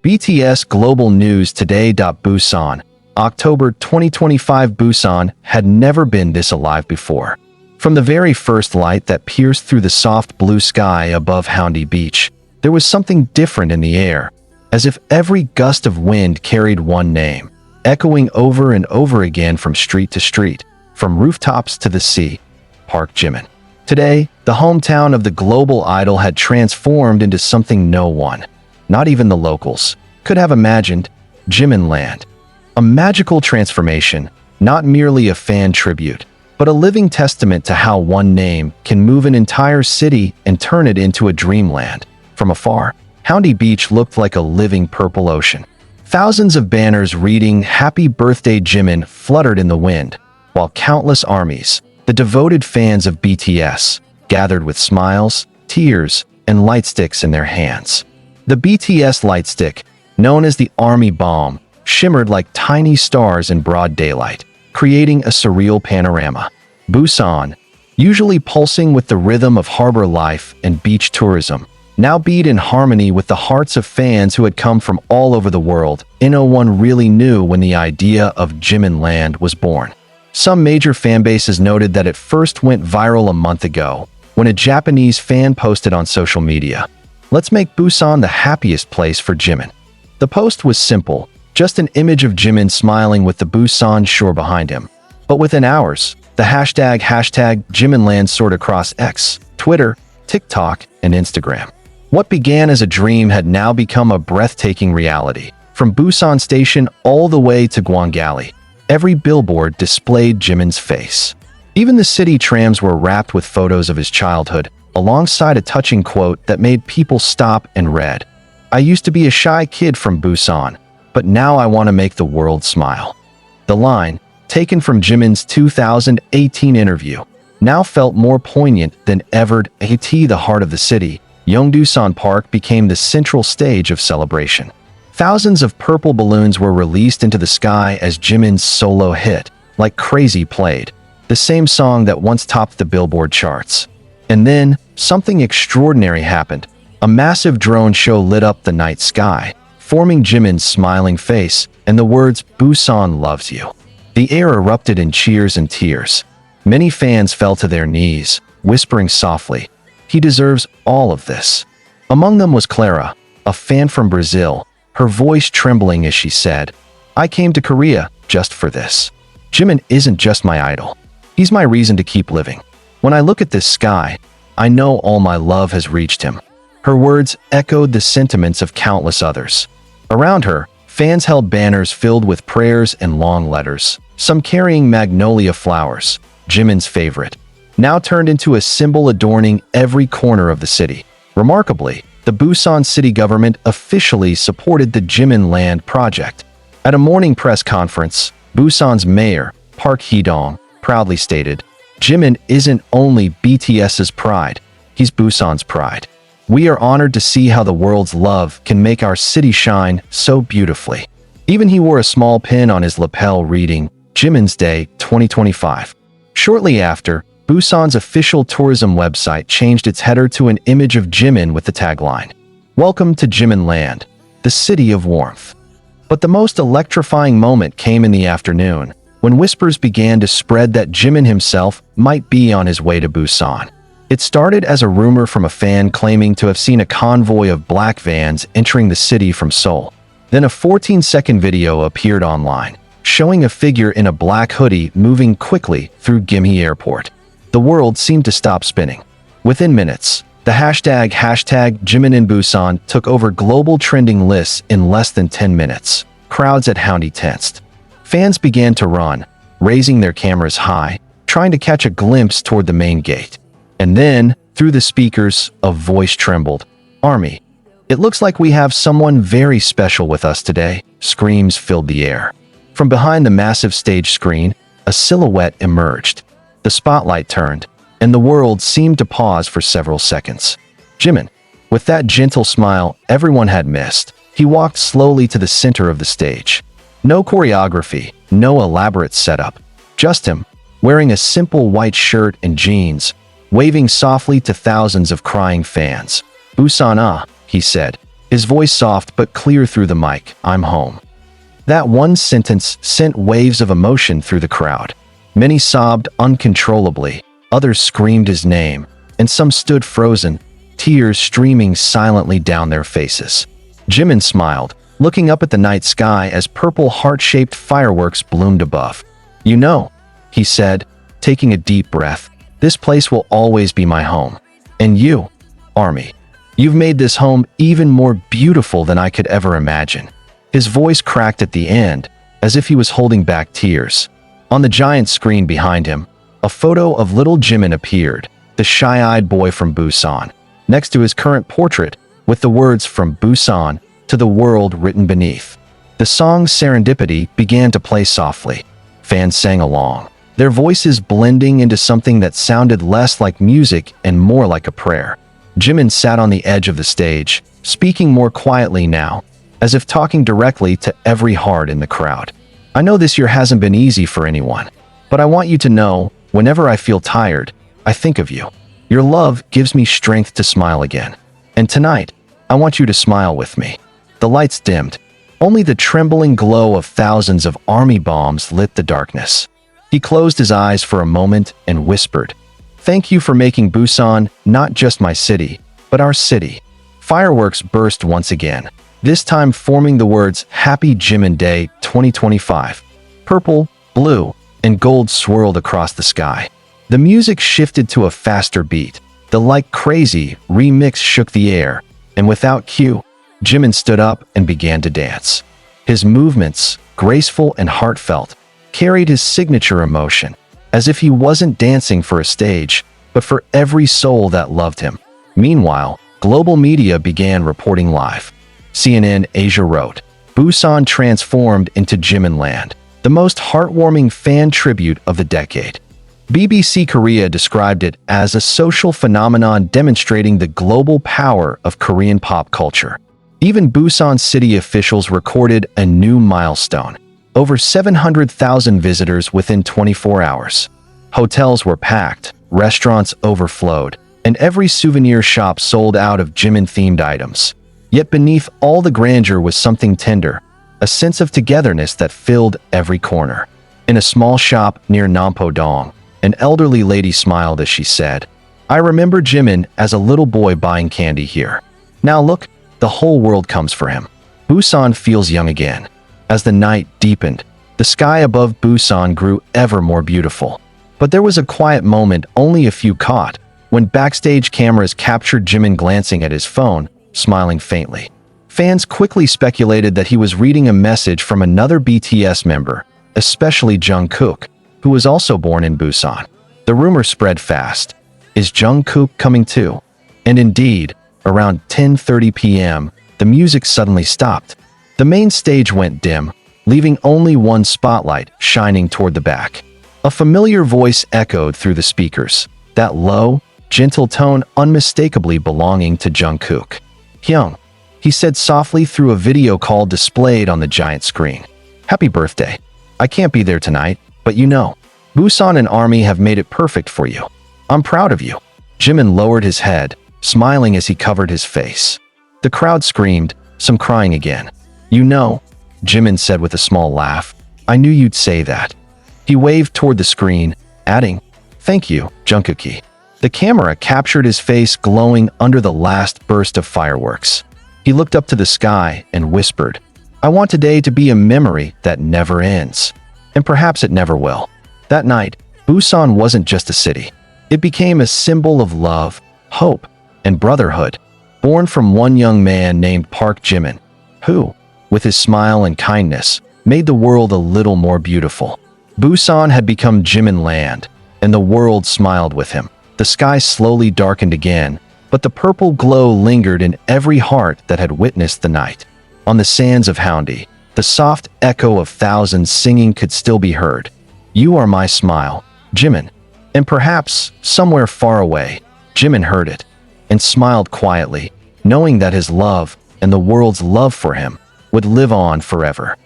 BTS Global News Today. Busan, October 2025. Busan had never been this alive before. From the very first light that pierced through the soft blue sky above Haeundae Beach, there was something different in the air, as if every gust of wind carried one name, echoing over and over again from street to street, from rooftops to the sea. Park Jimin. Today, the hometown of the global idol had transformed into something no one, not even the locals, could have imagined. JIMIN Land. A magical transformation, not merely a fan tribute, but a living testament to how one name can move an entire city and turn it into a dreamland. From afar, Haeundae Beach looked like a living purple ocean. Thousands of banners reading "Happy Birthday Jimin" fluttered in the wind, while countless armies, the devoted fans of BTS, gathered with smiles, tears, and lightsticks in their hands. The BTS lightstick, known as the Army Bomb, shimmered like tiny stars in broad daylight, creating a surreal panorama. Busan, usually pulsing with the rhythm of harbor life and beach tourism, now beat in harmony with the hearts of fans who had come from all over the world. No one really knew when the idea of JIMIN Land was born. Some major fanbases noted that it first went viral a month ago, when a Japanese fan posted on social media, "Let's make Busan the happiest place for Jimin." The post was simple, just an image of Jimin smiling with the Busan shore behind him. But within hours, the hashtag JiminLand soared across X, Twitter, TikTok, and Instagram. What began as a dream had now become a breathtaking reality. From Busan Station all the way to Gwangali, every billboard displayed Jimin's face. Even the city trams were wrapped with photos of his childhood, alongside a touching quote that made people stop and read, "I used to be a shy kid from Busan, but now I want to make the world smile." The line, taken from Jimin's 2018 interview, now felt more poignant than ever. At the heart of the city, Yeongdusan Park became the central stage of celebration. Thousands of purple balloons were released into the sky as Jimin's solo hit, Like Crazy, played, the same song that once topped the Billboard charts. And then, something extraordinary happened. A massive drone show lit up the night sky, forming Jimin's smiling face and the words, "Busan loves you." The air erupted in cheers and tears. Many fans fell to their knees, whispering softly, "He deserves all of this." Among them was Clara, a fan from Brazil, her voice trembling as she said, "I came to Korea just for this. Jimin isn't just my idol. He's my reason to keep living. When I look at this sky, I know all my love has reached him." Her words echoed the sentiments of countless others. Around her, fans held banners filled with prayers and long letters, some carrying magnolia flowers, Jimin's favorite, now turned into a symbol adorning every corner of the city. Remarkably, the Busan city government officially supported the JIMIN Land project. At a morning press conference, Busan's mayor, Park Hee-dong, proudly stated, "Jimin isn't only BTS's pride, he's Busan's pride. We are honored to see how the world's love can make our city shine so beautifully." Even he wore a small pin on his lapel reading, "Jimin's Day 2025. Shortly after, Busan's official tourism website changed its header to an image of Jimin with the tagline, "Welcome to JIMIN Land, the city of warmth." But the most electrifying moment came in the afternoon, when whispers began to spread that Jimin himself might be on his way to Busan. It started as a rumor from a fan claiming to have seen a convoy of black vans entering the city from Seoul. Then a 14-second video appeared online, showing a figure in a black hoodie moving quickly through Gimhae Airport. The world seemed to stop spinning. Within minutes, the hashtag JIMIN in Busan took over global trending lists in less than 10 minutes. Crowds at Haeundae tensed. Fans began to run, raising their cameras high, trying to catch a glimpse toward the main gate. And then, through the speakers, a voice trembled. "Army, it looks like we have someone very special with us today." Screams filled the air. From behind the massive stage screen, a silhouette emerged. The spotlight turned, and the world seemed to pause for several seconds. Jimin, with that gentle smile everyone had missed, he walked slowly to the center of the stage. No choreography, no elaborate setup. Just him, wearing a simple white shirt and jeans, waving softly to thousands of crying fans. "Busan, he said, his voice soft but clear through the mic. I'm home. That one sentence sent waves of emotion through the crowd. Many sobbed uncontrollably, others screamed his name, and some stood frozen, tears streaming silently down their faces. Jimin smiled, looking up at the night sky as purple heart-shaped fireworks bloomed above. You know, he said, taking a deep breath, this place will always be my home. And you, Army, you've made this home even more beautiful than I could ever imagine. His voice cracked at the end, as if he was holding back tears. On the giant screen behind him, a photo of little Jimin appeared, the shy-eyed boy from Busan, next to his current portrait, with the words "From Busan to the World" written beneath. The song Serendipity began to play softly. Fans sang along, their voices blending into something that sounded less like music and more like a prayer. Jimin sat on the edge of the stage, speaking more quietly now, as if talking directly to every heart in the crowd. I know this year hasn't been easy for anyone, but I want you to know, whenever I feel tired, I think of you. Your love gives me strength to smile again. And tonight, I want you to smile with me. The lights dimmed. Only the trembling glow of thousands of army bombs lit the darkness. He closed his eyes for a moment and whispered, "Thank you for making Busan not just my city, but our city." Fireworks burst once again, this time forming the words "Happy Jimin Day 2025." Purple, blue, and gold swirled across the sky. The music shifted to a faster beat. The "Like Crazy" remix shook the air, and without cue, Jimin stood up and began to dance. His movements, graceful and heartfelt, carried his signature emotion, as if he wasn't dancing for a stage, but for every soul that loved him. Meanwhile, global media began reporting live. CNN Asia wrote, "Busan transformed into JIMIN Land, the most heartwarming fan tribute of the decade." BBC Korea described it as a social phenomenon demonstrating the global power of Korean pop culture. Even Busan city officials recorded a new milestone: over 700,000 visitors within 24 hours. Hotels were packed, restaurants overflowed, and every souvenir shop sold out of Jimin-themed items. Yet beneath all the grandeur was something tender, a sense of togetherness that filled every corner. In a small shop near Nampodong, an elderly lady smiled as she said, "I remember Jimin as a little boy buying candy here. Now look, the whole world comes for him." Busan feels young again. As the night deepened, the sky above Busan grew ever more beautiful. But there was a quiet moment only a few caught, when backstage cameras captured Jimin glancing at his phone, smiling faintly. Fans quickly speculated that he was reading a message from another BTS member, especially Jungkook, who was also born in Busan. The rumor spread fast. Is Jungkook coming too? And indeed, around 10:30 p.m., the music suddenly stopped. The main stage went dim, leaving only one spotlight shining toward the back. A familiar voice echoed through the speakers, that low, gentle tone unmistakably belonging to Jungkook. "Hyung," he said softly through a video call displayed on the giant screen. "Happy birthday. I can't be there tonight, but you know, Busan and Army have made it perfect for you. I'm proud of you." Jimin lowered his head, smiling as he covered his face. The crowd screamed, some crying again. "You know," Jimin said with a small laugh, "I knew you'd say that." He waved toward the screen, adding, "Thank you, Jungkook." The camera captured his face glowing under the last burst of fireworks. He looked up to the sky and whispered, "I want today to be a memory that never ends." And perhaps it never will. That night, Busan wasn't just a city. It became a symbol of love, hope, and brotherhood, born from one young man named Park Jimin, who, with his smile and kindness, made the world a little more beautiful. Busan had become Jimin Land, and the world smiled with him. The sky slowly darkened again, but the purple glow lingered in every heart that had witnessed the night. On the sands of Haeundae, the soft echo of thousands singing could still be heard. "You are my smile, Jimin." And perhaps, somewhere far away, Jimin heard it, and smiled quietly, knowing that his love, and the world's love for him, would live on forever.